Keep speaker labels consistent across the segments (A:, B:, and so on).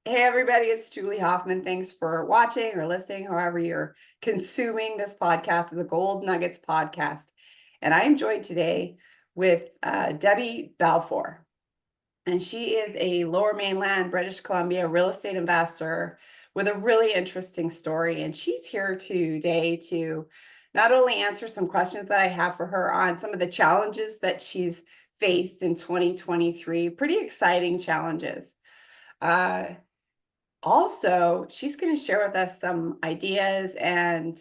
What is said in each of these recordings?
A: Hey everybody, it's Julie Hoffman. Thanks for watching or listening, however you're consuming this podcast, the Gold Nuggets podcast. And I am joined today with Debbie Balfour. And she is a Lower Mainland, British Columbia real estate investor with a really interesting story. And she's here today to not only answer some questions that I have for her on some of the challenges that she's faced in 2023, pretty exciting challenges. Also, she's going to share with us some ideas and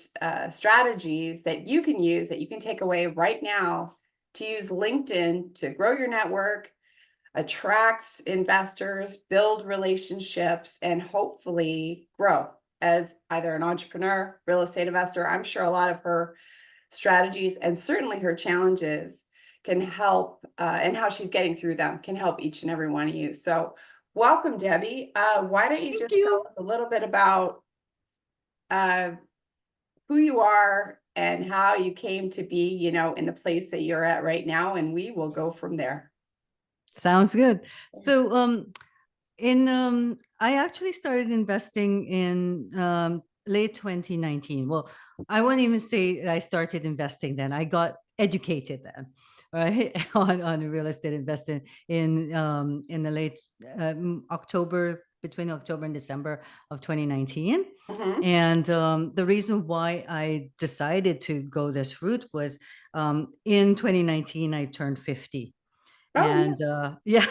A: strategies that you can use, that you can take away right now to use LinkedIn to grow your network, attract investors, build relationships, and hopefully grow as either an entrepreneur, real estate investor. I'm sure a lot of her strategies and certainly her challenges can help, and how she's getting through them can help each and every one of you. So welcome, Debbie. Why don't you
B: Thank
A: just
B: you.
A: tell us a little bit about uh, who you are and how you came to be, in the place that you're at right now, and we will go from there.
B: Sounds good. So, in I actually started investing in late 2019. Well, I won't even say I started investing then. I got educated then, right, on real estate investing in the late October, between October and December of 2019.
A: Mhm.
B: And the reason why I decided to go this route was in 2019 I turned 50.
A: Oh, yeah.
B: And yeah.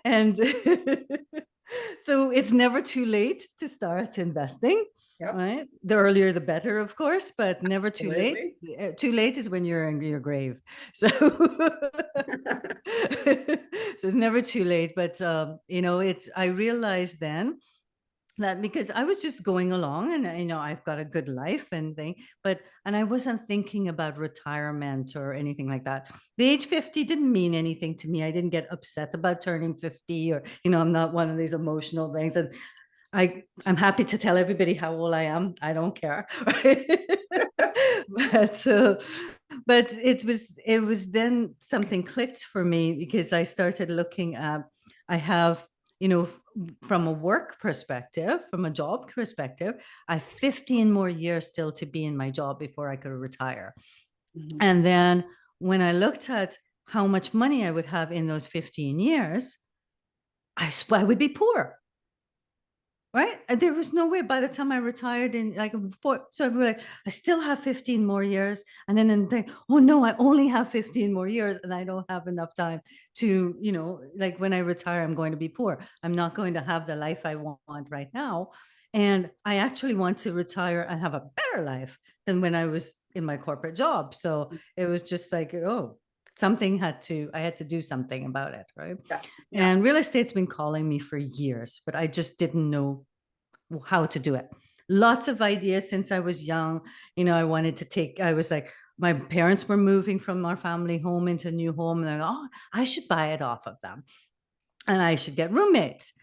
B: And so it's never too late to start investing,
A: Yep.
B: right? The earlier the better, of course, but never too late.
A: Absolutely.
B: Too late is when you're in your grave. So so it's never too late. But it's I realized then that because I was just going along and I've got a good life and thing, and I wasn't thinking about retirement or anything like that. The age 50 didn't mean anything to me. I didn't get upset about turning 50, or I'm not one of these emotional things. And I'm happy to tell everybody how old I am. I don't care. Right? but but it was then something clicked for me because I started looking at, I have, from a work perspective, from a job perspective, I have 15 more years still to be in my job before I could retire.
A: Mhm.
B: And then when I looked at how much money I would have in those 15 years, I would be poor. Right. And there was no way by the time I retired in like before. So I'd be like, I still have 15 more years. And then think, oh no, I only have 15 more years and I don't have enough time to, like when I retire, I'm going to be poor. I'm not going to have the life I want right now. And I actually want to retire and have a better life than when I was in my corporate job. So it was just like, oh, I had to do something about it. Right.
A: Yeah. Yeah.
B: And real estate's been calling me for years, but I just didn't know how to do it. Lots of ideas since I was young. I was like, my parents were moving from our family home into a new home. And they're like, oh, I should buy it off of them and I should get roommates.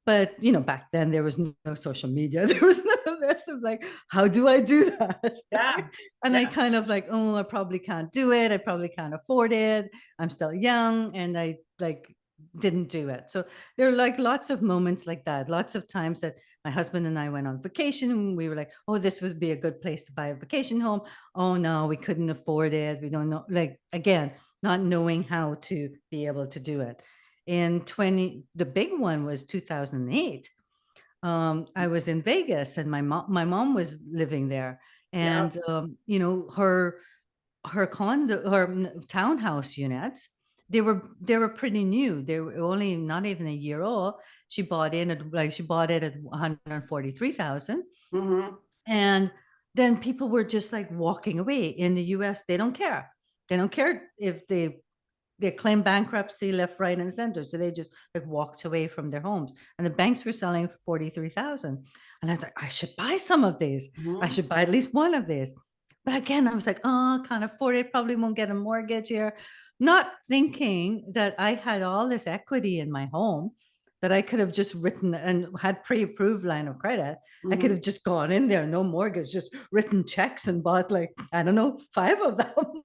B: But, back then there was no social media. There was none of this. I was like, how do I do that?
A: Yeah.
B: And I
A: Yeah.
B: kind of like, oh, I probably can't do it. I probably can't afford it. I'm still young. And I like didn't do it. So there are like lots of moments like that. Lots of times that my husband and I went on vacation and we were like, oh, this would be a good place to buy a vacation home. Oh no, we couldn't afford it. We don't know. Like again, not knowing how to be able to do it. The big one was 2008. I was in Vegas and my mom was living there.
A: Yeah.
B: And her condo, her townhouse units, they were pretty new. They were only not even a year old. She bought it at 143,000.
A: Hmm.
B: And then people were just like walking away. In the US, they don't care. They don't care if they claim bankruptcy left, right, and center. So they just like walked away from their homes. And the banks were selling for 43,000. And I was like, I should buy some of these. I
A: Hmm.
B: should buy at least one of these. But again, I was like, oh, I can't afford it. Probably won't get a mortgage here. Not thinking that I had all this equity in my home that I could have just written and had pre-approved line of credit. I could
A: Hmm.
B: have just gone in there, no mortgage, just written checks and bought like, I don't know, 5 of them.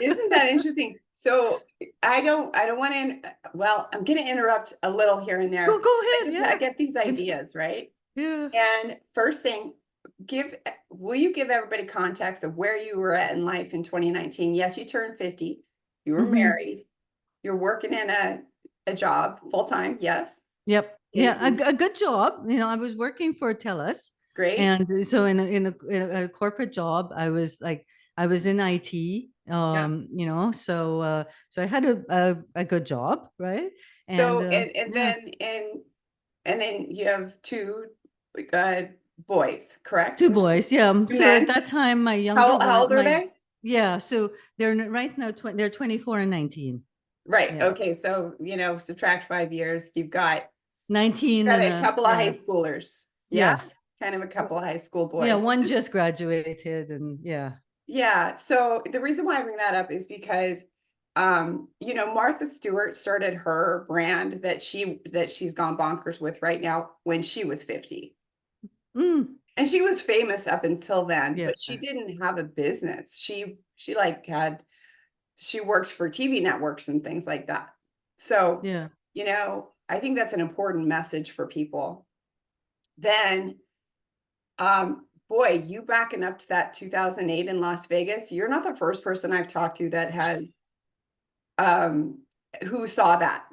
A: Isn't that interesting? So I don't want to, well, I'm going to interrupt a little here and there.
B: Go
A: I
B: ahead.
A: just, I
B: Yeah.
A: get these
B: It's,
A: ideas, right?
B: yeah.
A: And first thing, will you give everybody context of where you were at in life in 2019? Yes, you turned 50. You were
B: Mhm.
A: married. You're working in a job full time. Yes.
B: Yep. Yeah.
A: And
B: A good job. I was working for TELUS,
A: great.
B: and so in a corporate job, I was in IT.
A: Yeah.
B: So I had a good job, right? And
A: So and
B: yeah,
A: then and then you have two uh boys, correct?
B: two boys. Yeah.
A: Two
B: So at
A: men.
B: that time, my younger
A: How
B: one,
A: old are they?
B: yeah. So right now, they're 24 and 19.
A: Right.
B: Yeah.
A: Okay. So, subtract 5 years, you've
B: 19
A: got
B: and
A: a couple of high
B: yeah.
A: schoolers. Yeah.
B: Yes.
A: Kind of a couple of high school
B: Yeah.
A: boys.
B: One just graduated, and yeah.
A: Yeah. So the reason why I bring that up is because Martha Stewart started her brand that she's gone bonkers with right now when she was 50.
B: Mm,
A: And she was famous up until then,
B: yeah.
A: but she didn't have a business. She like she worked for TV networks and things like that. So,
B: Yeah.
A: I think that's an important message for people. Then, boy, you backing up to that 2008 in Las Vegas, you're not the first person I've talked to that has um who saw that,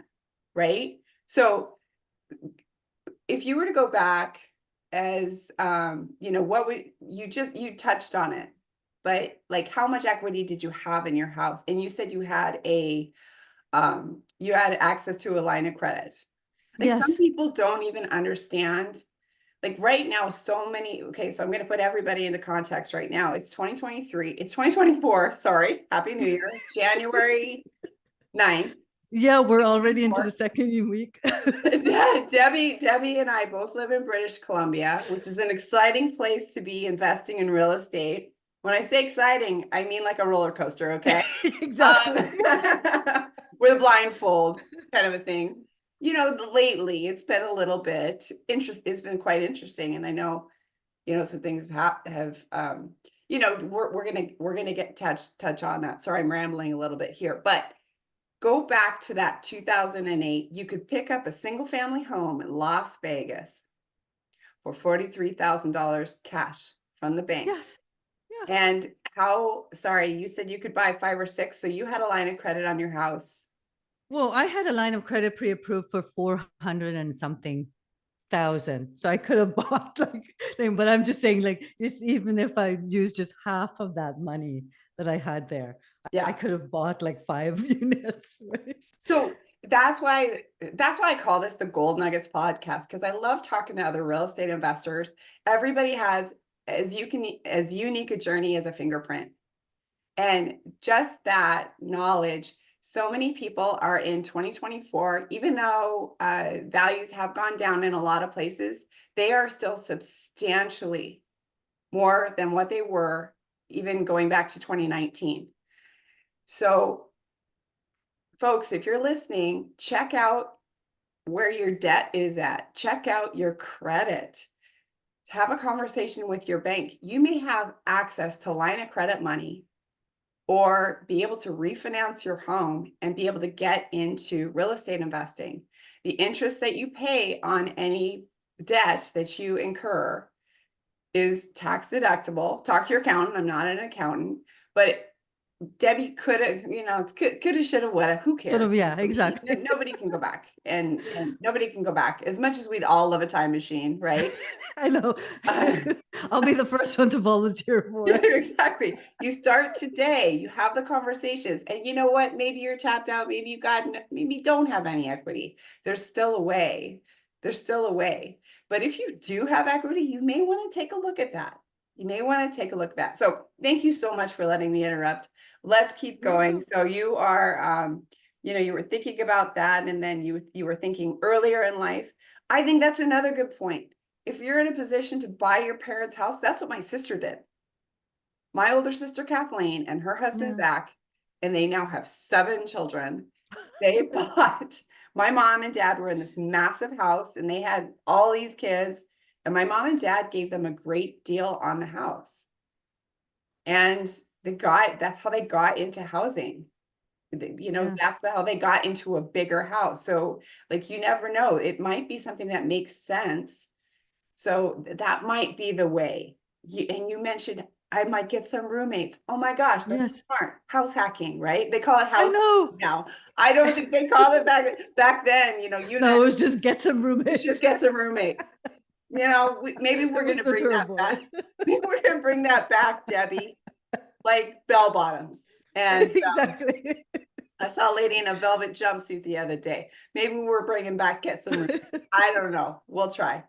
A: right? So, if you were to go back as what would you touched on it, but like how much equity did you have in your house? And you said you had access to a line of credit. Like some
B: Yes.
A: people don't even understand. Like right now, so many, okay, so I'm going to put everybody into context right now. It's 2023, it's 2024, sorry. Happy New Year. It's January 9th.
B: Yeah, we're already into
A: 2024.
B: the second week.
A: Debbie and I both live in British Columbia, which is an exciting place to be investing in real estate. When I say exciting, I mean like a roller coaster, okay?
B: Exactly.
A: With a blindfold kind of a thing. Lately it's been a little bit it's been quite interesting. And I know, some things we're gonna get touch on that. Sorry, I'm rambling a little bit here, but go back to that 2008. You could pick up a single family home in Las Vegas for $43,000 cash from the bank.
B: Yes. Yeah.
A: And sorry, you said you could buy 5 or 6, so you had a line of credit on your house.
B: Well, I had a line of credit pre-approved for 400 and something thousand. So I could have bought but I'm just saying, just even if I used just half of that money that I had there, I
A: Yeah.
B: could have bought like 5 units, right?
A: So that's why I call this the Gold Nuggets podcast, because I love talking to other real estate investors. Everybody has as unique a journey as a fingerprint. And just that knowledge, so many people are in 2024, even though values have gone down in a lot of places, they are still substantially more than what they were even going back to 2019. So, folks, if you're listening, check out where your debt is at, check out your credit. Have a conversation with your bank. You may have access to line of credit money or be able to refinance your home and be able to get into real estate investing. The interest that you pay on any debt that you incur is tax deductible. Talk to your accountant. I'm not an accountant, but Debbie could have, could have, should have, would have. Who
B: Sort
A: cares?
B: of, yeah,
A: Nobody,
B: exactly.
A: nobody can go back, and nobody can go back. As much as we'd all love a time machine, right?
B: I know.
A: Uh,
B: I'll be the first one to volunteer for it.
A: exactly. You start today. You have the conversations, and you know what? Maybe you're tapped out. Maybe maybe you don't have any equity. There's still a way. There's still a way. But if you do have equity, you may want to take a look at that. You may want to take a look at that. So thank you so much for letting me interrupt. Let's keep going.
B: No.
A: So you are, you were thinking about that, and then you were thinking earlier in life. I think that's another good point. If you're in a position to buy your parents' house, that's what my sister did. My older sister Kathleen and her husband
B: Yeah.
A: Zach, and they now have 7 children. They bought. My mom and dad were in this massive house, and they had all these kids. And my mom and dad gave them a great deal on the house. And that's how they got into housing. You know,
B: Yeah.
A: that's how they got into a bigger house. So like, you never know, it might be something that makes sense. So that might be the way. And you mentioned I might get some roommates. Oh my gosh, that's
B: Yes.
A: smart. House hacking, right? They call it
B: I
A: house
B: know.
A: hacking now. I don't think they called it back then. You know, you and I
B: No, it was just get some
A: let's
B: roommates.
A: just get some roommates. You know, maybe
B: That
A: we're
B: was
A: gonna
B: the
A: bring that
B: term for
A: back.
B: it.
A: Maybe we're gonna bring that back, Debbie, like bell bottoms. And
B: Exactly.
A: I saw a lady in a velvet jumpsuit the other day. Maybe we're bringing back get some roommates. I don't know. We'll try.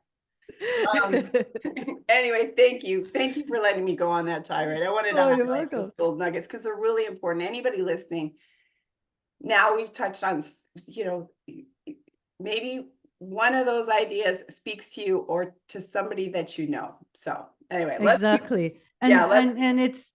A: Anyway, thank you. Thank you for letting me go on that tirade. I wanted to
B: Oh, you're
A: highlight those
B: welcome.
A: gold nuggets because they're really important. Anybody listening, now we've touched on, you know, maybe one of those ideas speaks to you or to somebody that you know. So anyway, let's keep,
B: Exactly.
A: yeah, let's,
B: And it's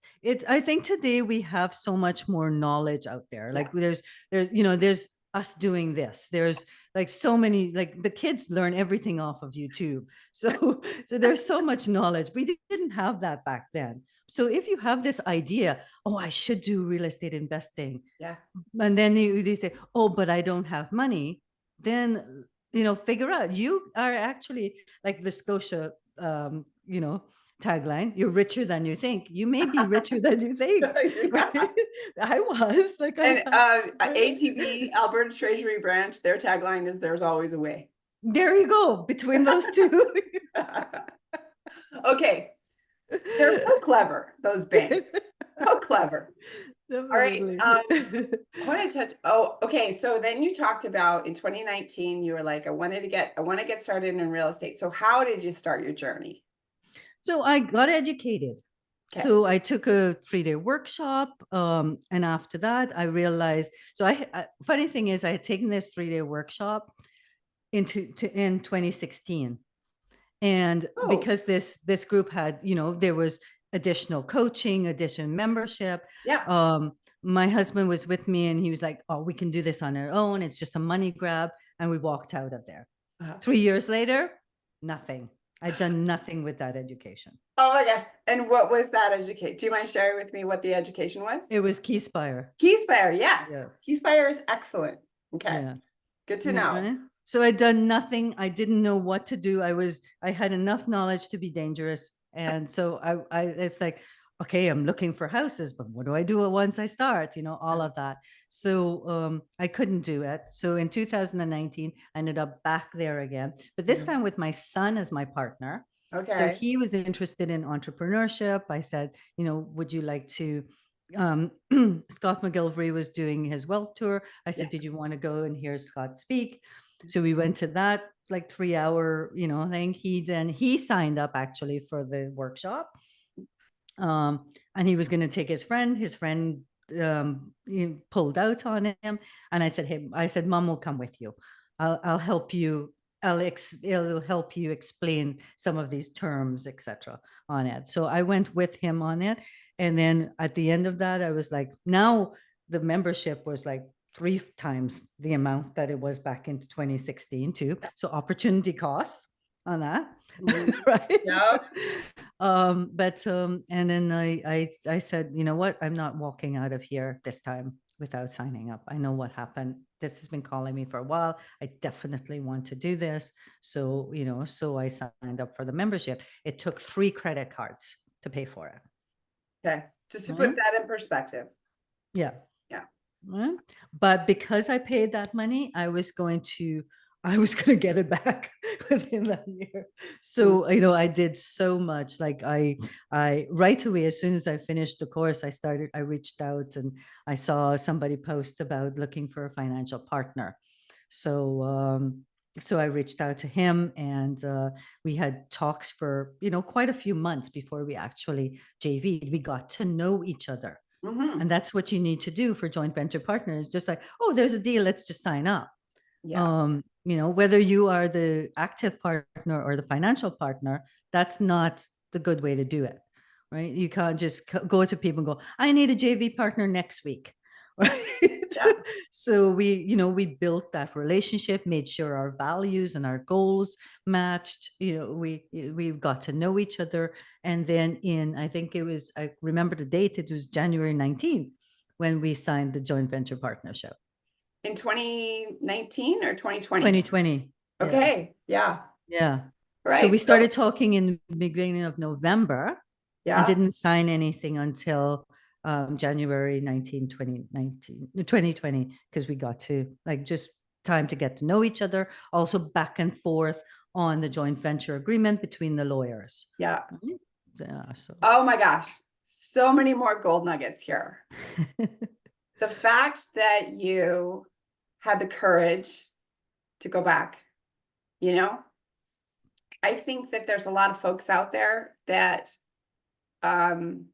B: I think today we have so much more knowledge out there.
A: yeah,
B: Like there's us doing this. There's like so many, like the kids learn everything off of YouTube. So there's so much knowledge. We didn't have that back then. So if you have this idea, oh, I should do real estate investing,
A: yeah.
B: and then they say, oh, but I don't have money, then figure out you are actually like the Scotia tagline, you're richer than you think. You may be richer than you think.
A: Yeah.
B: Right? I was like,
A: And
B: right?
A: ATB, Alberta Treasury Branch, their tagline is "There's always a way."
B: There you go, between those two.
A: Okay, they're so clever, those banks. So clever. All right.
B: Definitely.
A: I want to touch. Oh, okay. So then you talked about in 2019, you were like, I want to get started in real estate. So how did you start your journey?
B: So I got educated.
A: Okay.
B: So I took a 3-day workshop, and after that, I realized. So funny thing is, I had taken this 3-day workshop in 2016, and
A: Oh,
B: because this group had, there was additional coaching, additional membership.
A: yeah.
B: My husband was with me, and he was like, "Oh, we can do this on our own. It's just a money grab," and we walked out of there.
A: Uh-huh.
B: 3 years later, nothing. I'd done nothing with that education.
A: Oh my gosh. And what was that educate? Do you mind sharing with me what the education was?
B: It was Keyspire.
A: Keyspire. Yes.
B: Yeah.
A: Keyspire is excellent. Okay.
B: Yeah.
A: Good to
B: Yeah,
A: know.
B: right. So I'd done nothing. I didn't know what to do. I had enough knowledge to be dangerous. And so it's like, okay, I'm looking for houses, but what do I do once I start? All of that. So I couldn't do it. So in 2019, I ended up back there again, but this
A: Mhm.
B: time with my son as my partner. So
A: Okay.
B: he was interested in entrepreneurship. I said, would you like to Scott McGillivray was doing his wealth tour. I said,
A: Yeah.
B: did you want to go and hear Scott speak? So we went to that like 3-hour, thing. He signed up actually for the workshop. And he was going to take his friend, pulled out on him. And I said, hey, Mom will come with you. I'll help you. It'll help you explain some of these terms, etc. on it. So I went with him on it. And then at the end of that, I was like, now the membership was like 3 times the amount that it was back in 2016 too. So opportunity costs on that.
A: Mhm.
B: Right.
A: Yeah.
B: But and then I said, you know what, I'm not walking out of here this time without signing up. I know what happened. This has been calling me for a while. I definitely want to do this. So so I signed up for the membership. It took 3 credit cards to pay for it.
A: Okay. Just to put
B: Right?
A: that in perspective.
B: Yeah.
A: Yeah.
B: Right? But because I paid that money, I was going to get it back within that year.
A: Mhm.
B: So, I did so much. Like I right away, as soon as I finished the course, I reached out and I saw somebody post about looking for a financial partner. So, so I reached out to him, and we had talks for, quite a few months before we actually JV'd. We got to know each other.
A: Mhm.
B: And that's what you need to do for joint venture partners. Just like, oh, there's a deal, let's just sign up.
A: Yeah.
B: Whether you are the active partner or the financial partner, that's not the good way to do it. Right? You can't just go to people and go, I need a JV partner next week. right?
A: Yeah.
B: So we built that relationship, made sure our values and our goals matched. We got to know each other. And then I think it was, I remember the date, it was January 19th when we signed the joint venture partnership.
A: In 2019 or 2020?
B: 2020. Yeah.
A: Okay. Yeah.
B: Yeah. So we
A: Right. So,
B: started talking in the beginning of November and
A: yeah.
B: didn't sign anything until January 19, 2019, 2020, because we got to like just time to get to know each other, also back and forth on the joint venture agreement between the lawyers.
A: Yeah.
B: Right? Yeah, so
A: Oh my gosh. So many more gold nuggets here. The fact that you had the courage to go back, you know, I think that there's a lot of folks out there that, um,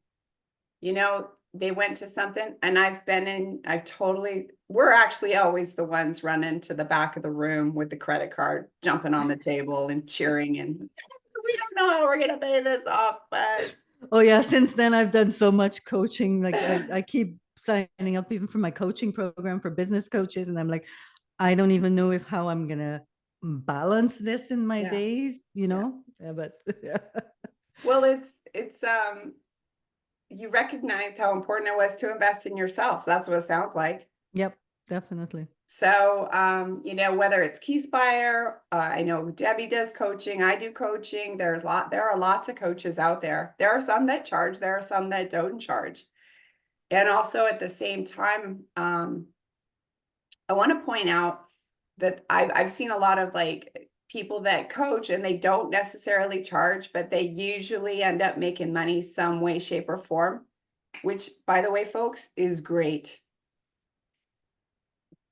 A: you know, they went to something, and we're actually always the ones running to the back of the room with the credit card, jumping on the table and cheering, and we don't know how we're going to pay this off, but
B: oh yeah, since then I've done so much coaching. Like I keep signing up even for my coaching program for business coaches, and I'm like, I don't even know if how I'm gonna balance this in my
A: yeah,
B: days,
A: yeah.
B: Yeah, but
A: Well, it's you recognized how important it was to invest in yourself. That's what it sounds like.
B: yep, definitely.
A: So, you know, whether it's Keyspire, I know Debbie does coaching, I do coaching. There are lots of coaches out there. There are some that charge, there are some that don't charge. And also at the same time, I want to point out that I've seen a lot of like people that coach and they don't necessarily charge, but they usually end up making money some way, shape, or form, which, by the way, folks, is great.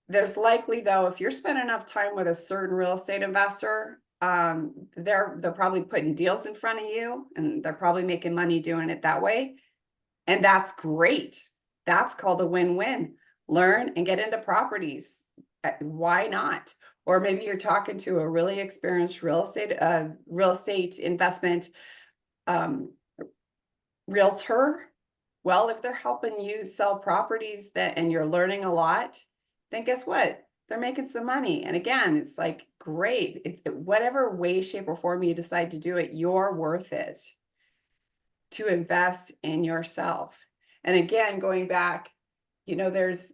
A: There's likely, though, if you're spending enough time with a certain real estate investor, they're probably putting deals in front of you, and they're probably making money doing it that way. And that's great. That's called a win-win. Learn and get into properties. Why not? Or maybe you're talking to a really experienced real estate investment um, realtor. Well, if they're helping you sell properties and you're learning a lot, then guess what? They're making some money. And again, it's like, great. It's whatever way, shape, or form you decide to do it, you're worth it to invest in yourself. And again, going back, you know, there's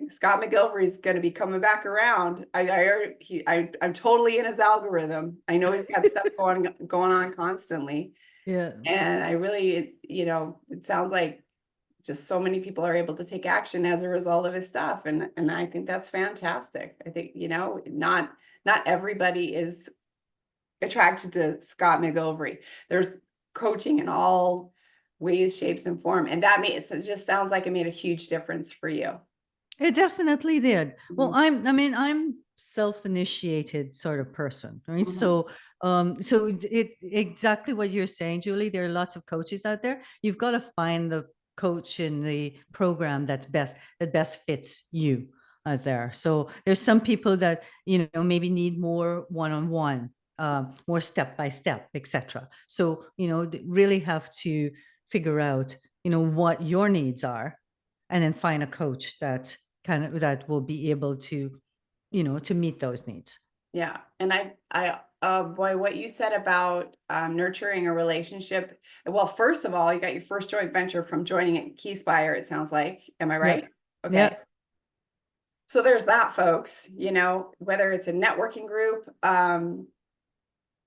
A: Scott McGilvery is going to be coming back around. I'm totally in his algorithm. I know he's got stuff going on constantly.
B: Yeah.
A: And I really, you know, it sounds like just so many people are able to take action as a result of his stuff. And I think that's fantastic. I think, you know, not everybody is attracted to Scott McGilvery. There's coaching in all ways, shapes, and form. And it just sounds like it made a huge difference for you.
B: It definitely did. Well,
A: Mhm.
B: I'm self-initiated sort of person, right?
A: Mhm.
B: So it exactly what you're saying, Julie. There are lots of coaches out there. You've got to find the coach in the program that best fits you out there. So there's some people that maybe need more one-on-one, more step by step, etc. So really have to figure out what your needs are, and then find a coach that will be able to meet those needs.
A: Yeah. And boy, what you said about nurturing a relationship. Well, first of all, you got your first joint venture from joining at Keyspire, it sounds like. Am I right?
B: Yep.
A: Okay.
B: Yep.
A: So there's that, folks, you know, whether it's a networking group,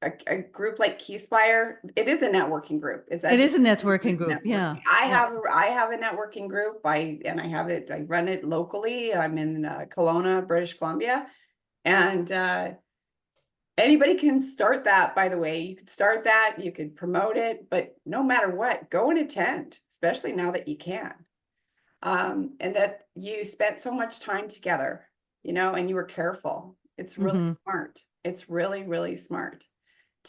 A: a group like Keyspire, it is a networking group. It's
B: It is a
A: education
B: networking group.
A: networking.
B: Yeah.
A: I
B: Yeah.
A: have a networking group. I run it locally. I'm in Kelowna, British Columbia, and anybody can start that. By the way, you could start that. You could promote it, but no matter what, go and attend, especially now that you can. And that you spent so much time together, you know, and you were careful. It's really
B: Mm-hmm.
A: smart. It's really, really smart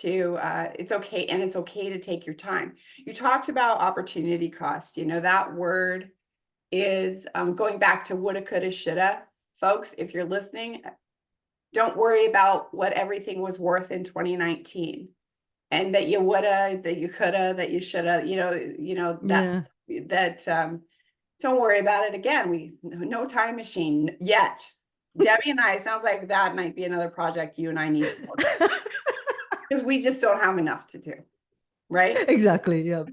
A: it's okay. And it's okay to take your time. You talked about opportunity cost. You know, that word is going back to woulda, coulda, shoulda. Folks, if you're listening, don't worry about what everything was worth in 2019 and that you woulda, that you coulda, that you shoulda,
B: Yeah.
A: that Don't worry about it again. No time machine yet. Debbie and I, it sounds like that might be another project you and I need to look at because we just don't have enough to do, right?
B: Exactly. Yeah.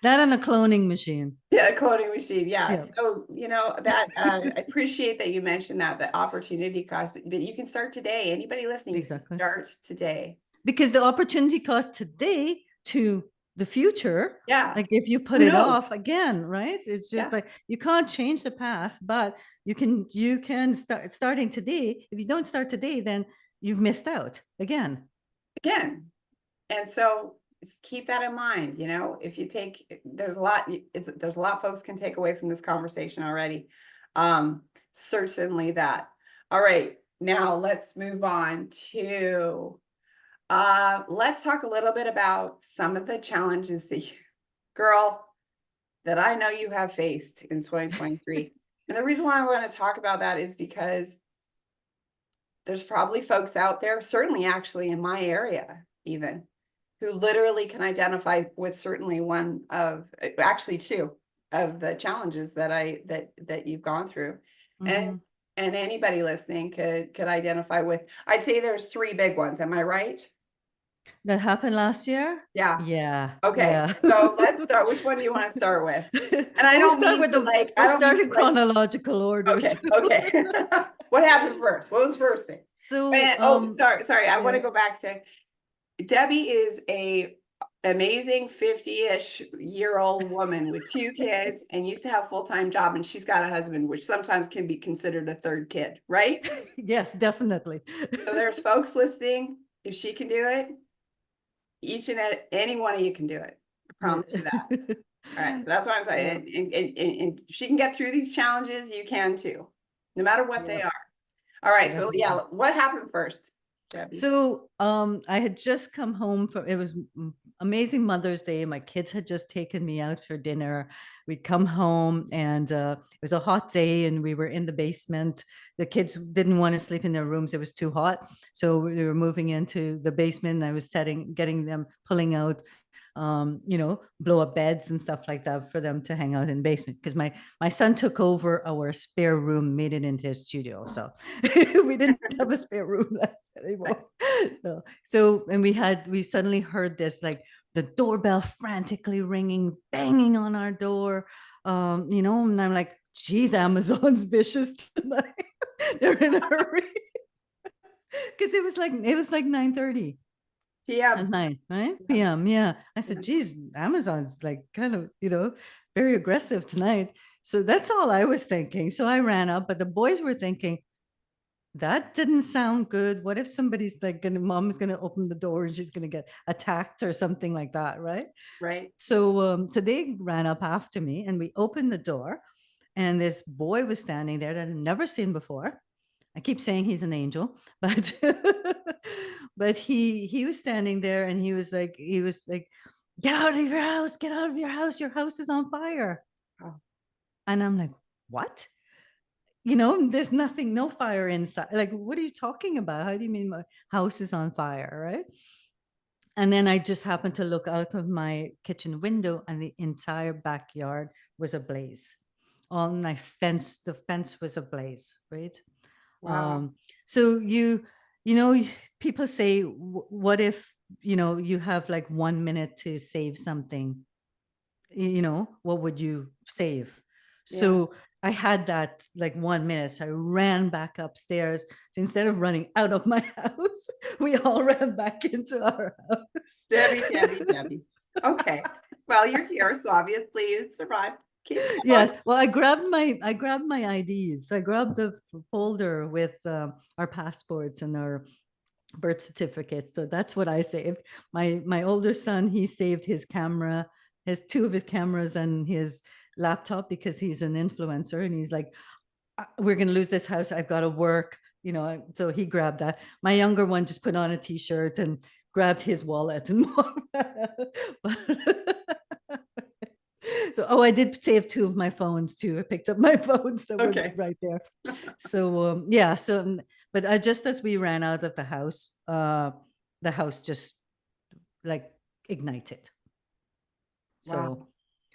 B: That and a cloning machine.
A: Yeah, cloning machine. Yeah.
B: Yeah.
A: So, that I appreciate that you mentioned that the opportunity cost, but you can start today. Anybody listening, you can
B: Exactly.
A: start today.
B: Because the opportunity cost today to the future,
A: Yeah.
B: like if you put
A: Who
B: it
A: knows?
B: off again, right? It's just
A: Yeah.
B: like you can't change the past, but you can start starting today. If you don't start today, then you've missed out again.
A: Again. And so keep that in mind, if you take, there's a lot folks can take away from this conversation already. Certainly that. All right, now let's move on to, let's talk a little bit about some of the challenges girl, that I know you have faced in 2023. And the reason why I want to talk about that is because there's probably folks out there, certainly actually in my area even, who literally can identify with certainly one of, actually two of the challenges that you've gone through. And
B: Mhm.
A: and anybody listening could identify with, I'd say there's three big ones. Am I right?
B: That happened last year?
A: Yeah.
B: Yeah.
A: Okay.
B: Yeah.
A: So let's start. Which one do you want to start with? And I
B: We'll
A: don't
B: start
A: mean
B: with
A: to
B: the
A: like, I
B: we'll
A: don't mean
B: start
A: to
B: in
A: like,
B: chronological orders.
A: okay, okay. What happened first? What was first thing?
B: So,
A: Sorry. I want
B: yeah.
A: to go back to Debbie is a amazing 50-ish year old woman with two kids and used to have a full-time job, and she's got a husband, which sometimes can be considered a third kid, right?
B: Yes, definitely.
A: So there's folks listening. If she can do it, each and any one of you can do it. I promise you that. All right. So that's what I'm
B: Yeah.
A: saying. And if she can get through these challenges, you can too, no matter what they
B: Yeah,
A: are. All right. So
B: definitely.
A: yeah, what happened first, Debbie?
B: So, I had just come home from it was amazing Mother's Day. My kids had just taken me out for dinner. We'd come home and it was a hot day and we were in the basement. The kids didn't want to sleep in their rooms. It was too hot. So we were moving into the basement and I was getting them, pulling out blow up beds and stuff like that for them to hang out in the basement because my son took over our spare room, made it into a studio, so we didn't have a spare room left anymore. So and we suddenly heard this, like the doorbell frantically ringing, banging on our door, and I'm like, geez, Amazon's vicious tonight. They're in a hurry because it was like 9:30 at
A: PM.
B: night, right? PM. Yeah. I said, geez, Amazon's like kind of, very aggressive tonight. So that's all I was thinking. So I ran up, but the boys were thinking, that didn't sound good. What if somebody's like mom's gonna open the door and she's gonna get attacked or something like that, right?
A: Right.
B: So they ran up after me and we opened the door and this boy was standing there that I'd never seen before. I keep saying he's an angel, but but he was standing there and he was like, get out of your house, get out of your house is on fire.
A: Oh,
B: And I'm like, what? There's nothing, no fire inside. Like, what are you talking about? How do you mean my house is on fire, right? And then I just happened to look out of my kitchen window and the entire backyard was ablaze. On my fence, the fence was ablaze, right?
A: wow.
B: Um, so you know, people say, what if, you have like 1 minute to save something? What would you save?
A: Yeah.
B: So I had that like 1 minute. So I ran back upstairs. So instead of running out of my house, we all ran back into our house.
A: Debbie. Okay. Well, you're here, so obviously you survived. Keep going.
B: Yes. Well, I grabbed my IDs. I grabbed the folder with our passports and our birth certificates. So that's what I saved. My older son, he saved his camera, his two of his cameras and his laptop because he's an influencer and he's like, we're going to lose this house. I've got to work, so he grabbed that. My younger one just put on a t-shirt and grabbed his wallet and so, I did save two of my phones too. I picked up my phones that were
A: Okay.
B: right there. So yeah, but just as we ran out of the house just like ignited.
A: Wow.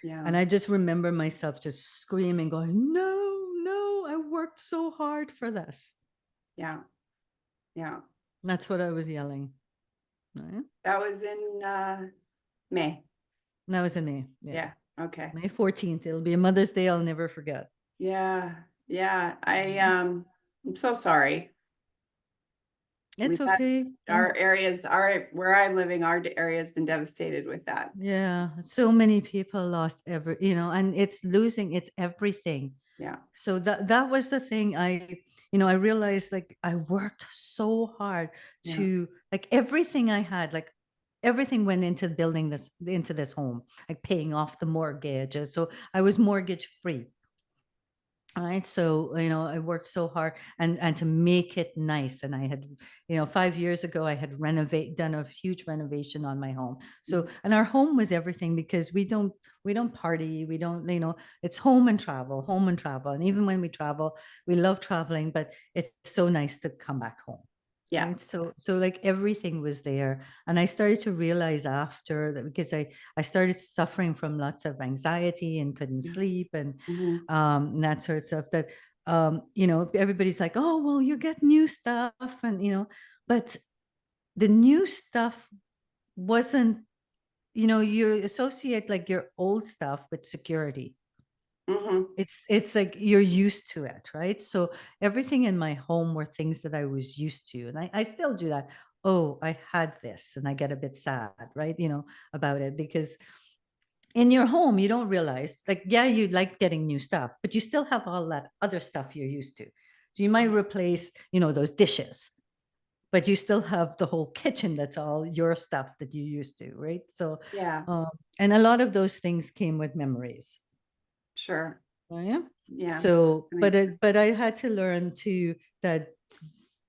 B: So
A: Yeah.
B: And I just remember myself just screaming, going, no, no, I worked so hard for this.
A: Yeah. Yeah.
B: That's what I was yelling. Right?
A: That was in May.
B: That was in May. Yeah.
A: Yeah. Okay.
B: May 14th. It'll be a Mother's Day I'll never forget.
A: Yeah. Yeah.
B: Mhm.
A: I'm so sorry.
B: It's
A: We've had
B: okay.
A: our areas, where I'm living, our area has been devastated with that.
B: Yeah. So many people lost and it's losing, it's everything.
A: Yeah.
B: So that was the thing. I realized, like, I worked so hard
A: Yeah.
B: to, like, everything I had, like, everything went into building into this home, like paying off the mortgage. And so I was mortgage free. All right. So, I worked so hard and to make it nice. And I had, 5 years ago, I had done a huge renovation on my home. So, and our home was everything, because we don't party. We don't, it's home and travel, home and travel. And even when we travel, we love traveling, but it's so nice to come back home.
A: Yeah.
B: Right. So like everything was there. And I started to realize after that, because I started suffering from lots of anxiety and couldn't
A: Yeah.
B: sleep and
A: Mhm.
B: that sort of stuff, that everybody's like, oh, well, you get new stuff. And but the new stuff wasn't, you associate like your old stuff with security.
A: Mhm.
B: It's like you're used to it, right? So everything in my home were things that I was used to, and I still do that. Oh, I had this, and I get a bit sad, right? About it, because in your home you don't realize, like, yeah, you like getting new stuff, but you still have all that other stuff you're used to. So you might replace, those dishes, but you still have the whole kitchen that's all your stuff that you used to, right? So
A: Yeah.
B: um, and a lot of those things came with memories.
A: Sure.
B: Oh, yeah.
A: Yeah.
B: So,
A: That
B: but
A: makes sense.
B: I had to learn too that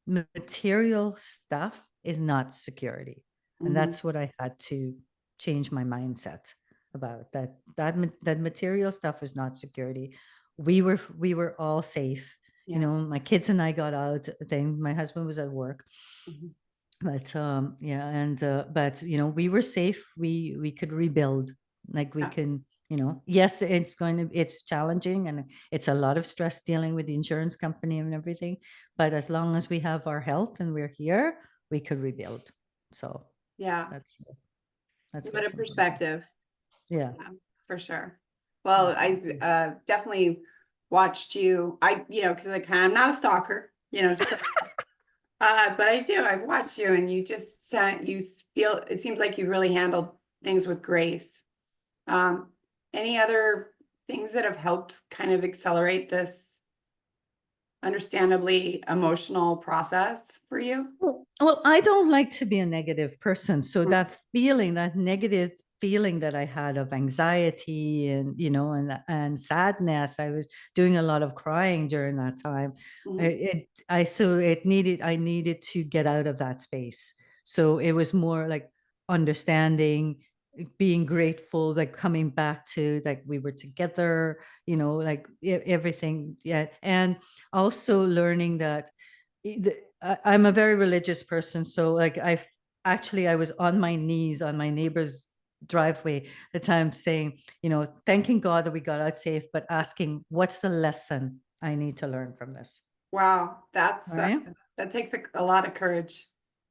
B: material stuff is not security, and
A: Mhm.
B: that's what I had to change my mindset about. That material stuff is not security. We were all safe.
A: Yeah.
B: My kids and I got out. Then my husband was at work,
A: Mhm.
B: but yeah, and but we were safe. We could rebuild, like we
A: Yeah.
B: can, yes, it's challenging, and it's a lot of stress dealing with the insurance company and everything, but as long as we have our health and we're here, we could rebuild. So
A: Yeah.
B: that's
A: What a
B: what's important.
A: perspective.
B: Yeah.
A: Yeah, for sure. Well, I definitely watched you. Because I'm not a stalker, but I do. I've watched you, and you just feel. It seems like you really handled things with grace. Um, any other things that have helped kind of accelerate this understandably emotional process for you?
B: Well, I don't like to be a negative person. So
A: Mhm.
B: that negative feeling that I had of anxiety and, and sadness, I was doing a lot of crying during that time.
A: Mhm.
B: I needed to get out of that space. So it was more like understanding, being grateful, like coming back to, like, we were together, like everything. Yeah. And also learning that I'm a very religious person. So, like, I was on my knees on my neighbor's driveway at the time, saying, thanking God that we got out safe, but asking, what's the lesson I need to learn from this?
A: Wow,
B: All right.
A: that takes a lot of courage.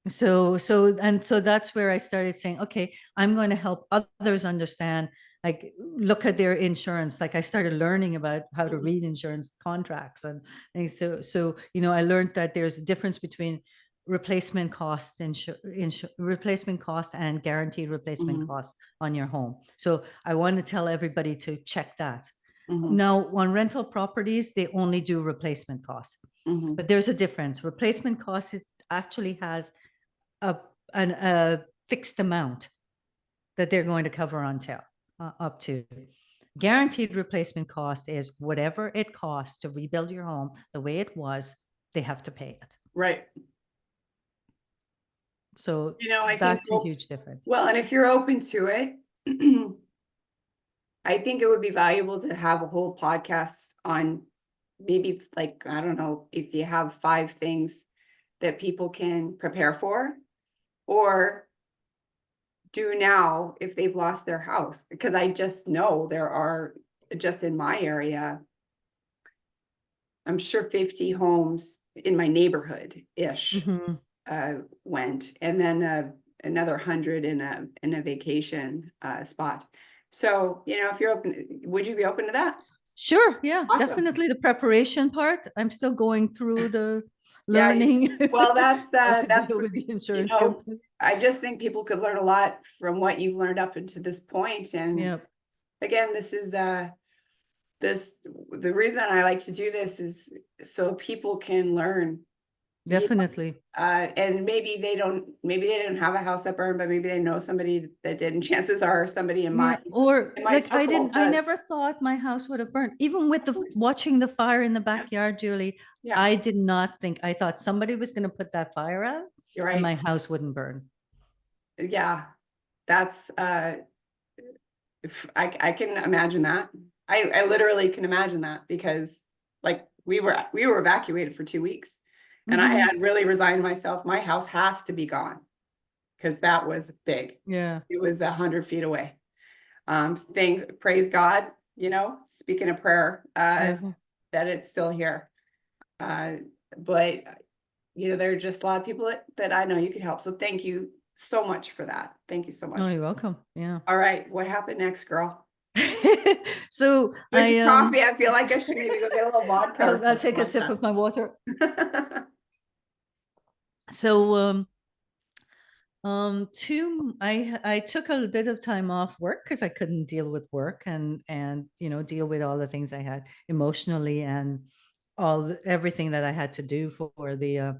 B: So that's where I started saying, okay, I'm going to help others understand, like, look at their insurance. Like, I started learning about how to
A: Mhm.
B: read insurance contracts, and so I learned that there's a difference between replacement cost replacement cost and guaranteed replacement
A: Mhm.
B: cost on your home. So I want to tell everybody to check that.
A: Mhm.
B: Now, on rental properties, they only do replacement costs,
A: Mhm.
B: but there's a difference. Replacement cost actually has a a fixed amount that they're going to cover until up to. Guaranteed replacement cost is whatever it costs to rebuild your home the way it was, they have to pay it.
A: Right.
B: So
A: I think,
B: that's a huge difference.
A: well, and if you're open to it, I think it would be valuable to have a whole podcast on maybe, like, I don't know, if you have 5 things that people can prepare for, or do now if they've lost their house? Because I just know there are, just in my area, I'm sure 50 homes in my neighborhood-ish
B: Mhm.
A: went, and then another 100 in a vacation spot. So, if you're open, would you be open to that?
B: Sure, yeah,
A: Awesome.
B: definitely the preparation part. I'm still going through the
A: Yeah.
B: learning
A: Well, that's
B: how to
A: that's
B: deal with the
A: you
B: insurance
A: know,
B: company.
A: I just think people could learn a lot from what you've learned up until this point. And
B: Yeah,
A: again, this is this the reason I like to do this is so people can learn. You
B: definitely.
A: And maybe they didn't have a house that burned, but maybe they know somebody that did, and chances are somebody
B: Yeah, or
A: in my
B: like
A: circle
B: I
A: does.
B: never thought my house would have burned. Even with the watching the fire in the
A: Yeah,
B: backyard, Julie,
A: yeah,
B: I did not think, I thought somebody was going to put that fire out
A: you're
B: and
A: right.
B: my house wouldn't burn.
A: Yeah, that's I can imagine that. I literally can imagine that because like we were evacuated for 2 weeks, and I
B: Hmm.
A: had really resigned myself. My house has to be gone because that was big.
B: Yeah.
A: It was 100 feet away. Praise God, speaking of prayer,
B: Yeah.
A: that it's still here. Uh, but there are just a lot of people that I know you could help. So thank you so much for that. Thank you so
B: No,
A: much.
B: you're welcome. Yeah.
A: All right, what happened next, girl?
B: So
A: With your coffee, I feel like I should maybe go get a little vodka or
B: I'll
A: something
B: take a
A: like
B: sip
A: that.
B: of my water. So I took a bit of time off work because I couldn't deal with work and deal with all the things I had emotionally and everything that I had to do for the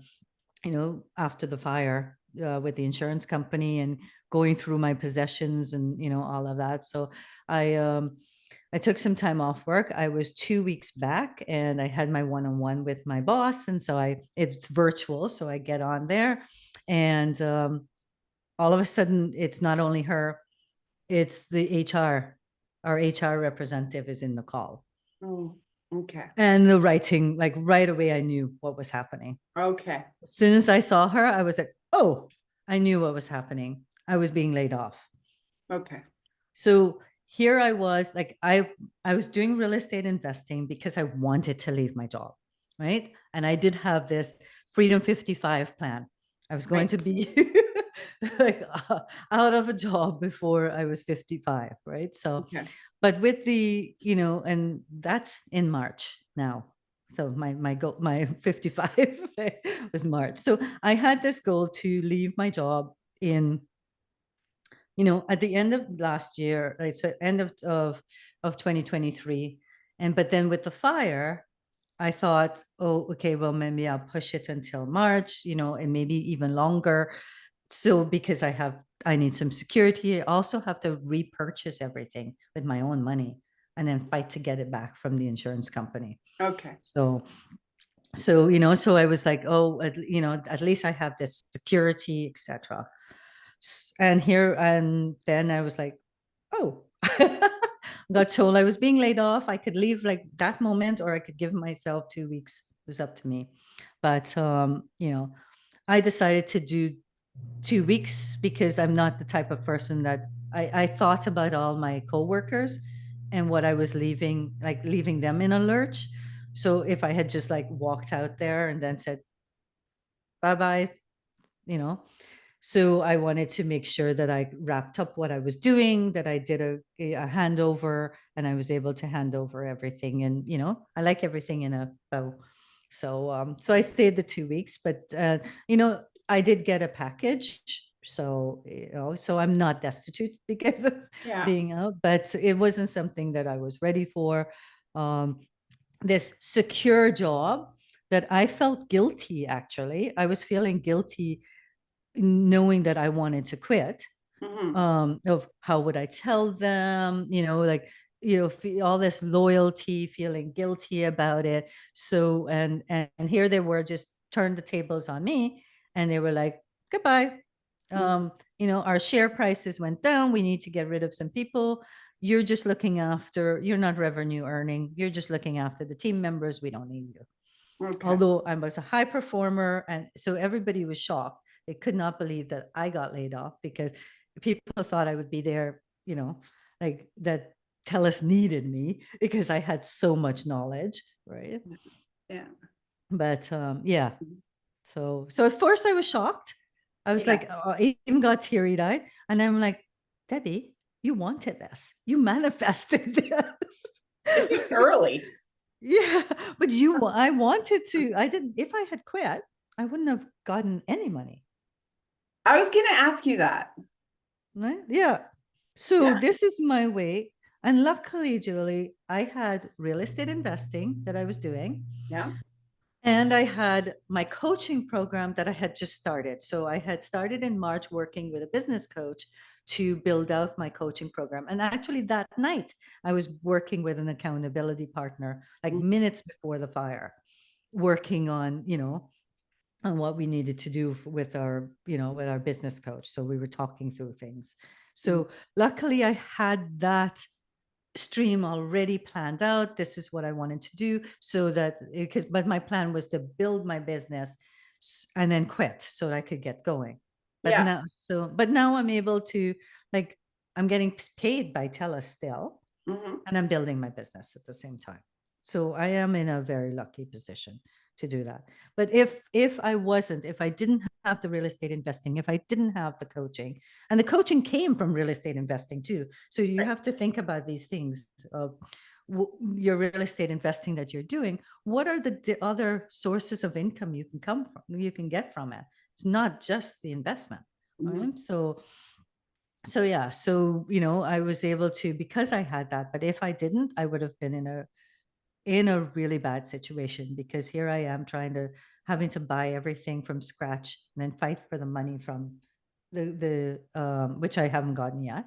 B: after the fire with the insurance company and going through my possessions and all of that. So I um I took some time off work. I was 2 weeks back and I had my one-on-one with my boss. And so it's virtual. So I get on there and all of a sudden it's not only her, it's the HR. Our HR representative is in the call.
A: Oh, okay.
B: And the writing, like right away, I knew what was happening.
A: Okay.
B: As soon as I saw her, I was like, oh, I knew what was happening. I was being laid off.
A: Okay.
B: So here I was, like I was doing real estate investing because I wanted to leave my job, right? And I did have this Freedom 55 plan. I was going
A: Right.
B: to be like out of a job before I was 55, right? So,
A: Okay.
B: but with and that's in March now. So my goal, my 55 was March. So I had this goal to leave my job in at the end of last year, it's the end of 2023. But then with the fire, I thought, oh, okay, well, maybe I'll push it until March, and maybe even longer. So because I need some security, I also have to repurchase everything with my own money and then fight to get it back from the insurance company.
A: Okay.
B: So I was like, oh, at least I have this security, etc. And then I was like, oh, got told I was being laid off. I could leave like that moment, or I could give myself 2 weeks. It was up to me. But I decided to do 2 weeks because I'm not the type of person that I thought about all my coworkers and what I was leaving them in a lurch. So if I had just like walked out there and then said bye bye, you know, so I wanted to make sure that I wrapped up what I was doing, that I did a handover, and I was able to hand over everything. And I like everything in a bow. So I stayed the 2 weeks, but I did get a package. So I'm not destitute because of
A: Yeah.
B: being out, but it wasn't something that I was ready for. Um, this secure job that I felt guilty, actually. I was feeling guilty knowing that I wanted to quit.
A: Hmm.
B: Of how would I tell them, like, all this loyalty, feeling guilty about it. So, and here they were just turned the tables on me and they were like, goodbye. Our share prices went down. We need to get rid of some people. You're not revenue earning. You're just looking after the team members. We don't need you.
A: Okay.
B: Although I was a high performer. And so everybody was shocked. They could not believe that I got laid off because people thought I would be there, you know, like that TELUS needed me because I had so much knowledge, right?
A: Yeah.
B: But yeah, so at first I was shocked. I was
A: Yeah.
B: like, I even got teary-eyed, and I'm like, Debbie, you wanted this, you manifested this.
A: It's just early.
B: Yeah, but I wanted to. I didn't. If I had quit, I wouldn't have gotten any money.
A: I was gonna ask you that.
B: Right? Yeah. So
A: Yeah.
B: this is my way. And luckily, Julie, I had real estate investing that I was doing.
A: Yeah.
B: And I had my coaching program that I had just started. So I had started in March working with a business coach to build out my coaching program. And actually, that night, I was working with an accountability partner, like
A: Mm,
B: minutes before the fire, working on, on what we needed to do with our, with our business coach. So we were talking through things.
A: mm,
B: So luckily, I had that stream already planned out. This is what I wanted to do, so that but my plan was to build my business and then quit so that I could get going.
A: yeah.
B: But now I'm able to, like, I'm getting paid by TELUS still,
A: Mhm.
B: and I'm building my business at the same time. So I am in a very lucky position to do that. But if I didn't have the real estate investing, if I didn't have the coaching, and the coaching came from real estate investing too. So you
A: Right.
B: have to think about these things of your real estate investing that you're doing. What are the other sources of income you can get from it? It's not just the investment,
A: Mhm.
B: right? So yeah, I was able to, because I had that. But if I didn't, I would have been in a really bad situation, because here I am having to buy everything from scratch and then fight for the money from the which I haven't gotten yet,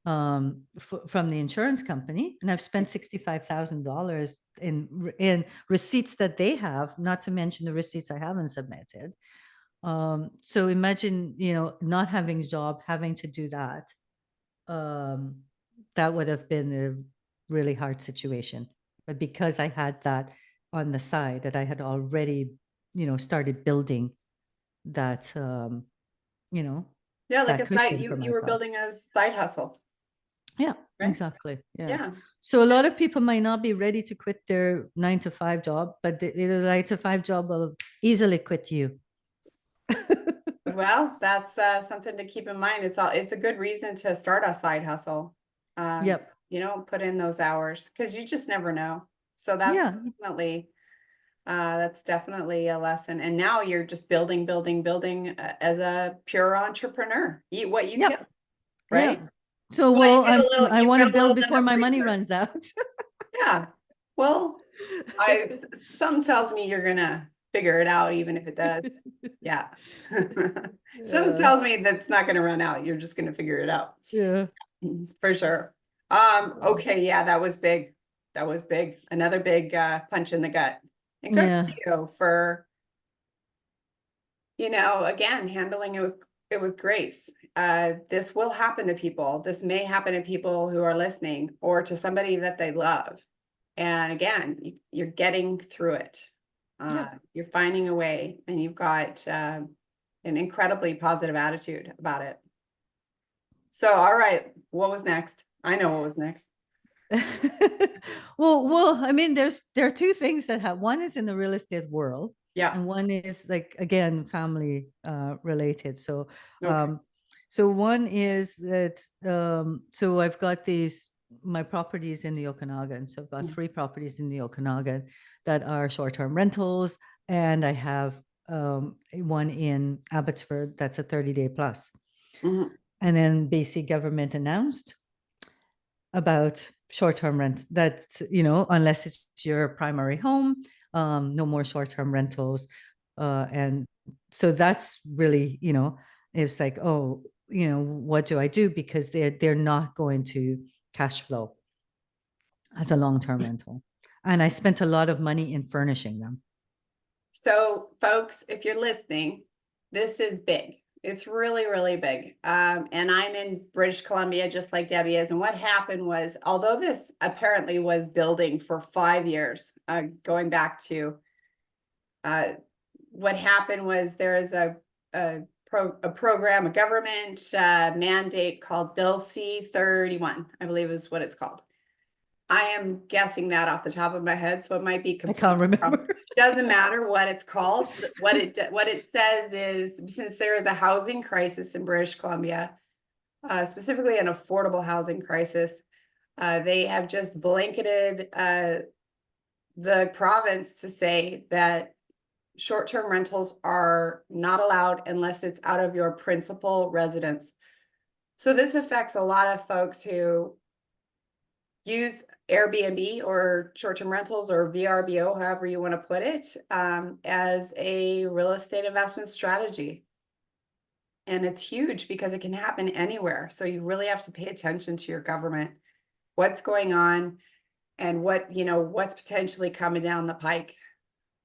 B: from the insurance company, and I've spent $65,000 in receipts that they have, not to mention the receipts I haven't submitted. So imagine, not having a job, having to do that. um, that would have been a really hard situation. But because I had that on the side, that I had already, started building that, you know,
A: Yeah, like
B: that
A: a side,
B: cushion for
A: you were
B: myself.
A: building a side hustle,
B: Yeah,
A: right?
B: exactly. Yeah.
A: Yeah.
B: So a lot of people might not be ready to quit their 9 to 5 job, but the 9 to 5 job will easily quit you.
A: Well, that's something to keep in mind. It's a good reason to start a side hustle.
B: Yep.
A: Put in those hours because you just never know. So
B: Yeah.
A: that's definitely a lesson. And now you're just building, building, building as a pure entrepreneur. Eat what you kill,
B: Yep. Yeah.
A: right?
B: So,
A: Well,
B: well, I
A: you've
B: want
A: got
B: to
A: a little
B: build
A: bit
B: before
A: of
B: my money
A: freezer.
B: runs out.
A: Yeah. Well, something tells me you're gonna figure it out, even if it does. Yeah. Something
B: Yeah.
A: tells me that's not gonna run out. You're just gonna figure it out.
B: Yeah.
A: For sure. Okay, yeah, that was big. That was big. Another big punch in the gut. And good for
B: Yeah.
A: you for, again, handling it with grace. This will happen to people. This may happen to people who are listening or to somebody that they love. And again, you're getting through it.
B: Yeah.
A: You're finding a way, and you've got an incredibly positive attitude about it. So, all right, what was next? I know what was next.
B: Well, I mean, there are two things that have. One is in the real estate world,
A: Yeah.
B: and one is, like, again, family related. So,
A: Okay.
B: um, so one is that, so I've got my properties in the Okanagan. So I've got
A: Mm,
B: 3 properties in the Okanagan that are short-term rentals, and I have one in Abbotsford that's a 30-day plus.
A: mhm.
B: And then BC government announced about short-term rent, that, unless it's your primary home, no more short-term rentals. And so that's really, it's like, oh, what do I do? Because they're not going to cash flow as a long-term rental. And I spent a lot of money in furnishing them.
A: So, folks, if you're listening, this is big. It's really, really big. And I'm in British Columbia, just like Debbie is. And what happened was, although this apparently was building for 5 years, going back to what happened was there is a program, a government mandate called Bill C-31, I believe is what it's called. I am guessing that off the top of my head, so it might be
B: I can't remember.
A: Doesn't matter what it's called. What it says is, since there is a housing crisis in British Columbia, specifically an affordable housing crisis, they have just blanketed the province to say that short-term rentals are not allowed unless it's out of your principal residence. So this affects a lot of folks who use Airbnb or short-term rentals or VRBO, however you want to put it, as a real estate investment strategy. And it's huge because it can happen anywhere. So you really have to pay attention to your government, what's going on, and what's potentially coming down the pike,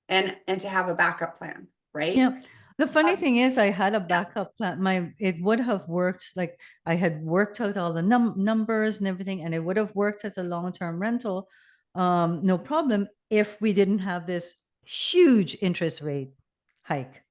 A: and to have a backup plan, right?
B: Yeah. The funny thing is, I had a backup plan. It would have worked. Like I had worked out all the numbers and everything, and it would have worked as a long-term rental, no problem, if we didn't have this huge interest rate hike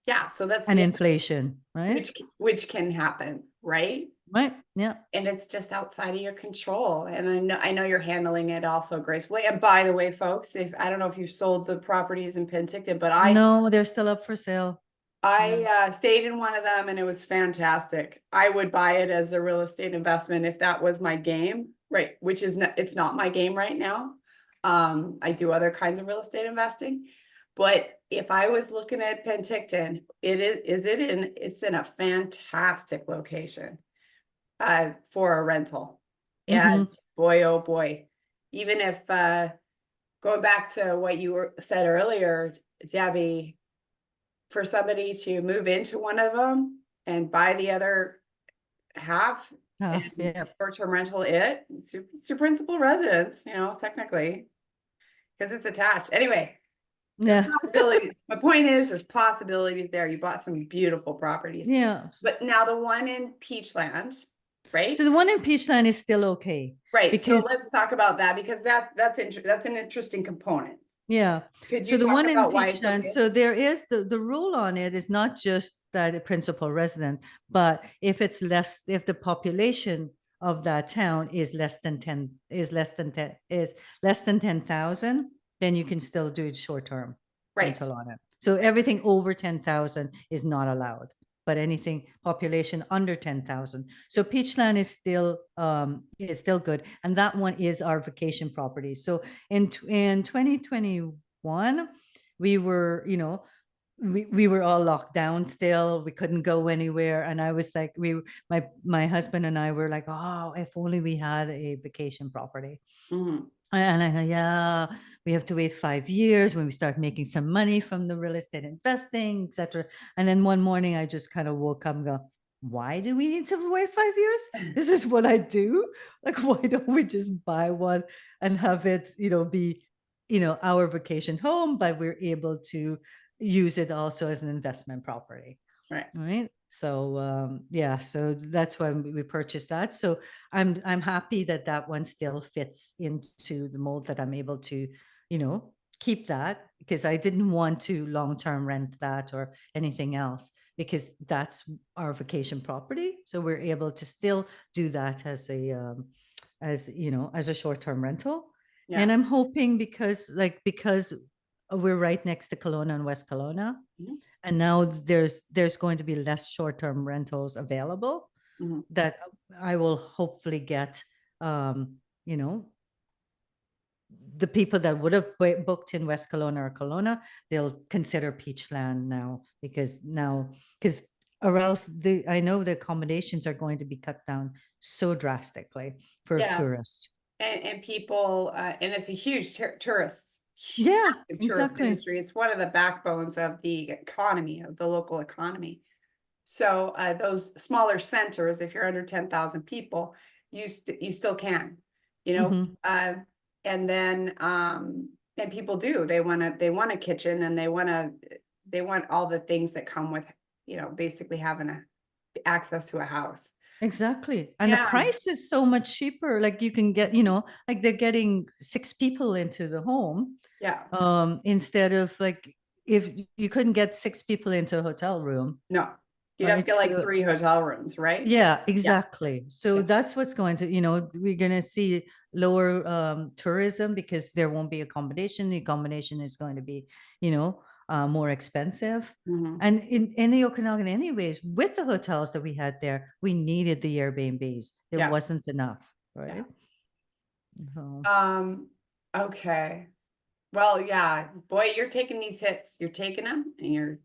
A: Yeah, so that's
B: and inflation, right?
A: which can happen, right?
B: Right. Yeah.
A: And it's just outside of your control. And I know you're handling it also gracefully. And by the way, folks, if I don't know if you've sold the properties in Penticton, but
B: No, they're still up for sale.
A: I stayed in one of them and it was fantastic. I would buy it as a real estate investment if that was my game, right? Which is not, it's not my game right now. I do other kinds of real estate investing, but if I was looking at Penticton, it's in a fantastic location for a rental. And boy, oh boy, even if going back to what you said earlier, Debbie, for somebody to move into one of them and buy the other half, and
B: Yeah.
A: short-term rental it's your principal residence, technically, because it's attached. Anyway,
B: Yeah.
A: my point is there's possibilities there. You bought some beautiful properties.
B: Yeah.
A: But now the one in Peachland, right?
B: So the one in Peachland is still okay.
A: Right.
B: Because
A: so let's talk about that, because that's an interesting component.
B: yeah.
A: Could
B: So
A: you
B: the
A: talk
B: one in
A: about why it's
B: Peachland,
A: okay?
B: so there is the rule on it is not just that a principal resident, but if the population of that town is less than 10,000, then you can still do it short term
A: Right.
B: rental on it. So everything over 10,000 is not allowed, but anything population under 10,000. So Peachland is still good, and that one is our vacation property. So in 2021, we were, we were all locked down still. We couldn't go anywhere, and I was like, my husband and I were like, oh, if only we had a vacation property.
A: Mm-hmm.
B: And I go, yeah, we have to wait 5 years when we start making some money from the real estate investing, etc. And then one morning I just kind of woke up and go, why do we need to wait 5 years? This is what I do. Like, why don't we just buy one and have it, be, our vacation home, but we're able to use it also as an investment property.
A: Right.
B: Right. So yeah, so that's why we purchased that. So I'm happy that that one still fits into the mold, that I'm able to, keep that, because I didn't want to long-term rent that or anything else, because that's our vacation property. So we're able to still do that as a short-term rental.
A: Yeah.
B: And I'm hoping because we're right next to Kelowna and West Kelowna.
A: Mhm.
B: And now there's going to be less short-term rentals available,
A: Mhm.
B: that I will hopefully get, the people that would have booked in West Kelowna or Kelowna, they'll consider Peachland now, because or else I know the accommodations are going to be cut down so drastically for
A: Yeah.
B: tourists.
A: And people, and it's a huge tourist
B: Exactly.
A: industry. It's one of the backbones of the economy, of the local economy. So those smaller centers, if you're under 10,000 people, you still can, and then and people do. They want a kitchen, and they want all the things that come with, basically having access to a house.
B: Exactly. And the price is so much cheaper. Like you can get, like they're getting 6 people into the home.
A: Yeah.
B: Instead of, like, if you couldn't get 6 people into a hotel room.
A: No. You'd have to
B: right?
A: get like
B: So
A: 3 hotel rooms, right?
B: yeah,
A: Yeah.
B: exactly. So
A: Yeah.
B: that's what's going to, we're going to see lower tourism because there won't be accommodation. The accommodation is going to be, more expensive.
A: Mhm.
B: And in the Okanagan, anyways, with the hotels that we had there, we needed the Airbnbs. There
A: Yeah.
B: wasn't enough,
A: Yeah.
B: right? So,
A: Okay. Well, yeah, boy, you're taking these hits. You're taking them and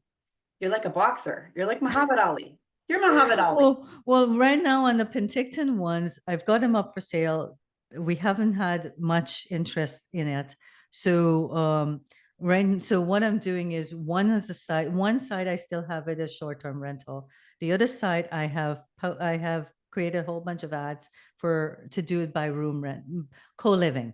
A: you're like a boxer. You're like Muhammad Ali. You're Muhammad Ali.
B: well, right now on the Penticton ones, I've got them up for sale. We haven't had much interest in it. So so what I'm doing is one side I still have it as short-term rental. The other side I have created a whole bunch of ads to do it by room rent, co-living.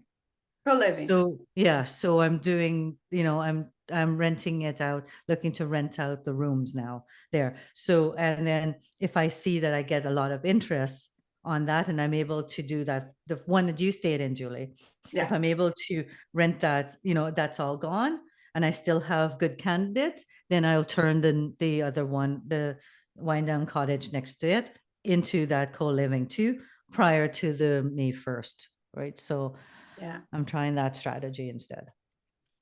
A: Co-living.
B: So yeah, so I'm doing, I'm renting it out, looking to rent out the rooms now there. So and then if I see that I get a lot of interest on that and I'm able to do that, the one that you stayed in, Julie, if
A: Yeah.
B: I'm able to rent that, that's all gone and I still have good candidates, then I'll turn the other one, the wind down cottage next to it, into that co-living too, prior to the May 1st, right? So
A: Yeah.
B: I'm trying that strategy instead.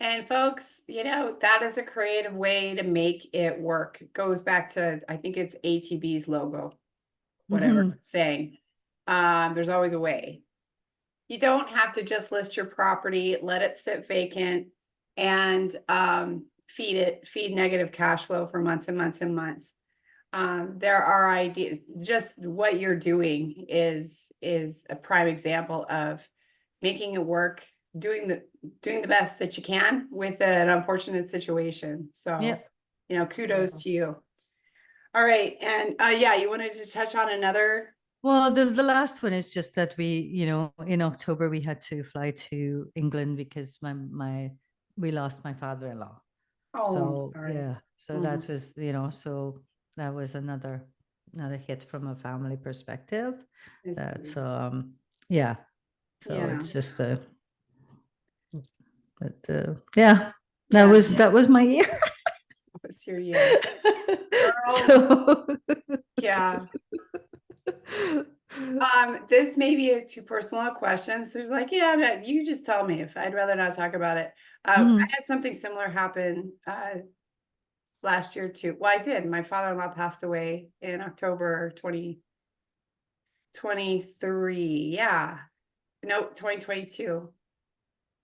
A: And folks, that is a creative way to make it work. It goes back to, I think it's ATB's logo, whatever
B: Mhm.
A: it's saying. There's always a way. You don't have to just list your property, let it sit vacant and feed negative cash flow for months and months and months. There are ideas, just what you're doing is a prime example of making it work, doing the best that you can with an unfortunate situation. So,
B: Yep.
A: kudos to you. All right. And yeah, you wanted to touch on another.
B: Well, the last one is just that in October we had to fly to England because we lost my father-in-law.
A: Oh, I'm
B: So
A: sorry.
B: yeah, so
A: Mhm.
B: that was, so that was another hit from a family perspective.
A: I
B: That's
A: see.
B: yeah. So
A: Yeah.
B: it's just but yeah, that
A: Yeah.
B: was my year.
A: What's your year? Girl,
B: So
A: yeah. This may be a too personal a question. So there's like, yeah, but you just tell me if I'd rather not talk about it. I
B: Mhm.
A: had something similar happen last year too. Well, I did. My father-in-law passed away in October 2023. Yeah. No, 2022.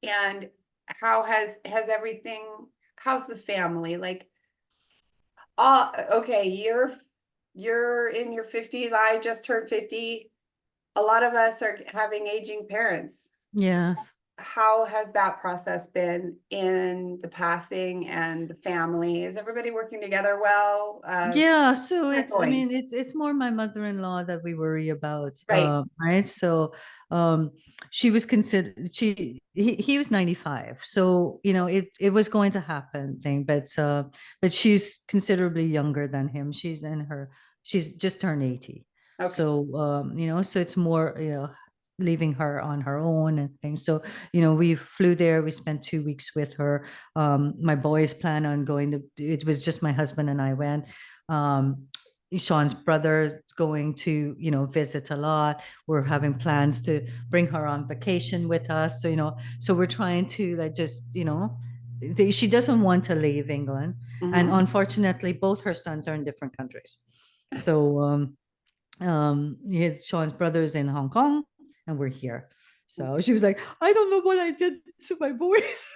A: And how has everything, how's the family? Like, okay, you're in your 50s. I just turned 50. A lot of us are having aging parents. So
B: Yes.
A: how has that process been in the passing and the family? Is everybody working together well?
B: Yeah, so
A: How's it
B: I
A: going?
B: mean, it's more my mother-in-law that we worry about,
A: Right.
B: right? So, she was considered, he was 95. So, it was going to happen thing, but she's considerably younger than him. She's just turned 80.
A: Okay.
B: So, so it's more, leaving her on her own and things. So, we flew there, we spent 2 weeks with her. My boys plan on it was just my husband and I went. um, Sean's brother is going to, visit a lot. We're having plans to bring her on vacation with us. So, so we're trying to like just, she doesn't want to leave England. And
A: Mhm.
B: unfortunately, both her sons are in different countries. So, Sean's brother is in Hong Kong and we're here. So she was like, I don't know what I did to my boys.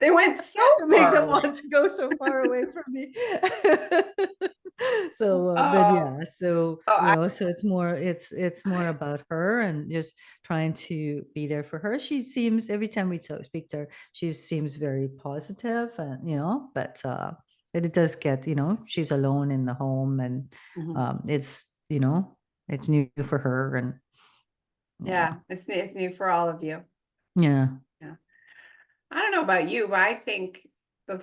A: They went so
B: To make
A: far
B: them
A: away.
B: want to go so far away from me. So, but
A: Oh,
B: yeah, so
A: oh,
B: so it's more about her and just trying to be there for her. She seems every time we speak to her, she seems very positive, and but it does get she's alone in the home, and
A: mhm.
B: it's new for her, and yeah,
A: Yeah, it's new for all of you.
B: yeah.
A: Yeah. I don't know about you, but I think the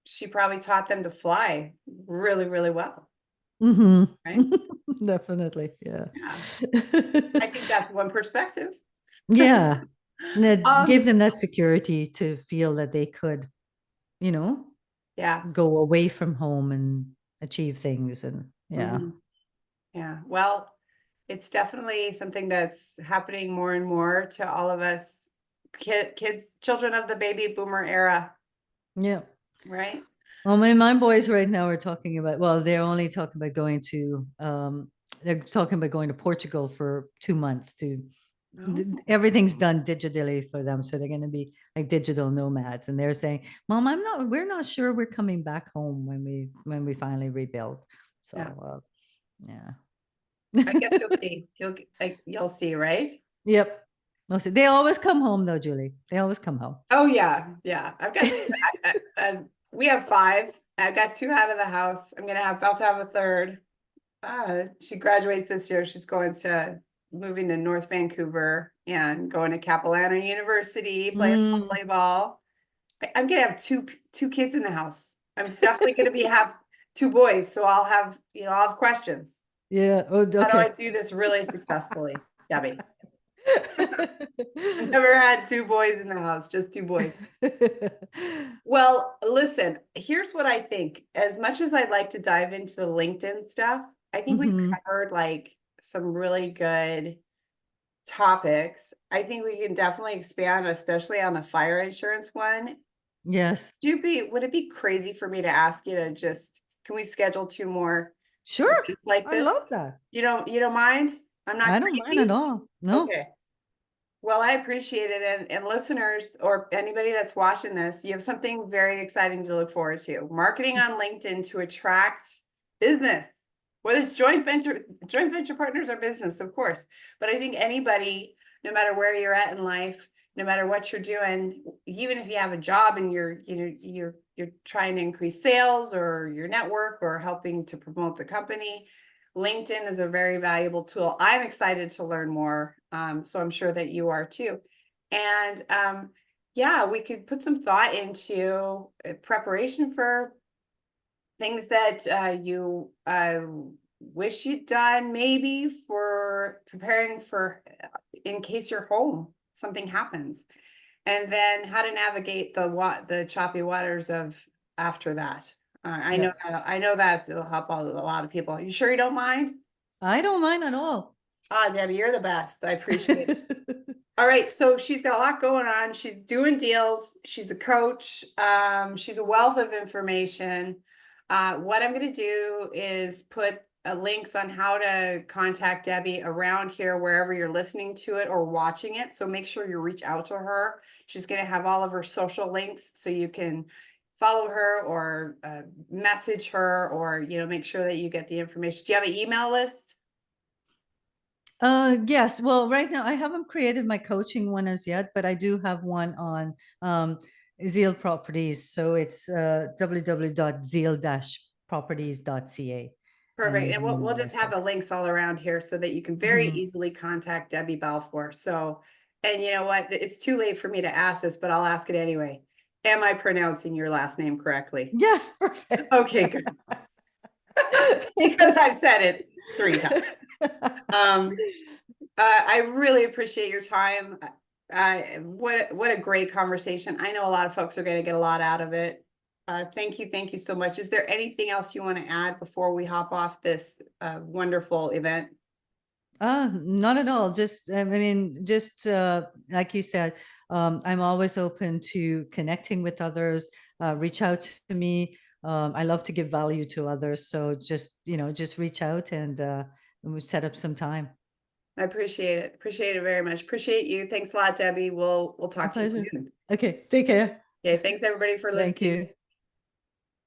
A: she probably taught them to fly really, really well,
B: Hmm.
A: right?
B: Definitely, yeah.
A: Yeah. I think that's one perspective.
B: Yeah. And that gave
A: Um,
B: them that security to feel that they could, you know,
A: yeah,
B: go away from home and achieve things. And yeah.
A: Mhm. Yeah, well, it's definitely something that's happening more and more to all of us kids, children of the baby boomer era,
B: Yeah.
A: right?
B: Well, my boys right now are talking about, well, they're only talking about going to, they're talking about going to Portugal for 2 months to,
A: Oh,
B: everything's done digitally for them. So they're going to be like digital nomads. And they're saying, Mom, we're not sure we're coming back home when we finally rebuild. So,
A: yeah.
B: yeah.
A: I guess you'll see. You'll see, right?
B: Yep. Mostly. They always come home though, Julie. They always come home.
A: Oh yeah, yeah. I've got two. We have five. I got two out of the house. I'm gonna have about to have a third. She graduates this year. She's going to moving to North Vancouver and going to Capilano University, playing
B: Mm,
A: volleyball. I'm gonna have two kids in the house. I'm definitely gonna have two boys, so I'll have questions.
B: yeah. Oh,
A: How do I
B: okay.
A: do this really successfully, Gabby? I've never had two boys in the house, just two boys. Well, listen, here's what I think. As much as I'd like to dive into the LinkedIn stuff, I think we
B: Mhm.
A: covered like some really good topics. I think we can definitely expand, especially on the fire insurance one.
B: Yes.
A: Would it be crazy for me to ask you to can we schedule two more
B: Sure.
A: events like
B: I
A: this?
B: love that.
A: You don't mind? I'm not
B: I don't mind at
A: crazy?
B: all. No.
A: Okay. Well, I appreciate it. And listeners or anybody that's watching this, you have something very exciting to look forward to. Marketing on LinkedIn to attract business, whether it's joint venture partners or business, of course. But I think anybody, no matter where you're at in life, no matter what you're doing, even if you have a job and you're trying to increase sales or your network or helping to promote the company, LinkedIn is a very valuable tool. I'm excited to learn more. So I'm sure that you are too. And yeah, we could put some thought into preparation for things that you wish you'd done, maybe for preparing for in case you're home, something happens. And then how to navigate the choppy waters of after that.
B: Yeah.
A: I know that it'll help a lot of people. You sure you don't mind?
B: I don't mind at all.
A: Debbie, you're the best. I appreciate it. All right, so she's got a lot going on. She's doing deals. She's a coach. She's a wealth of information. What I'm going to do is put links on how to contact Debbie around here, wherever you're listening to it or watching it. So make sure you reach out to her. She's going to have all of her social links so you can follow her or message her or, make sure that you get the information. Do you have an email list?
B: Yes. Well, right now I haven't created my coaching one as yet, but I do have one on Zeal Properties. So it's www.zeal-properties.ca. And
A: Perfect.
B: there's
A: And
B: an
A: we'll
B: email
A: just
B: list
A: have
B: there.
A: the links all around here so that you can very
B: Mhm.
A: easily contact Debbie Balfour. So, and you know what? It's too late for me to ask this, but I'll ask it anyway. Am I pronouncing your last name correctly?
B: Yes, perfect.
A: Okay, good. Because I've said it three times. Um, I really appreciate your time. What a great conversation. I know a lot of folks are going to get a lot out of it. Thank you so much. Is there anything else you want to add before we hop off this wonderful event?
B: Not at all. Just, I mean, just like you said, I'm always open to connecting with others. Reach out to me. I love to give value to others. So just reach out and we set up some time.
A: I appreciate it. Appreciate it very much. Appreciate you. Thanks a lot, Debbie. We'll
B: My
A: talk to you
B: pleasure.
A: soon.
B: Okay, take care.
A: Okay, thanks everybody for
B: Thank
A: listening.
B: you.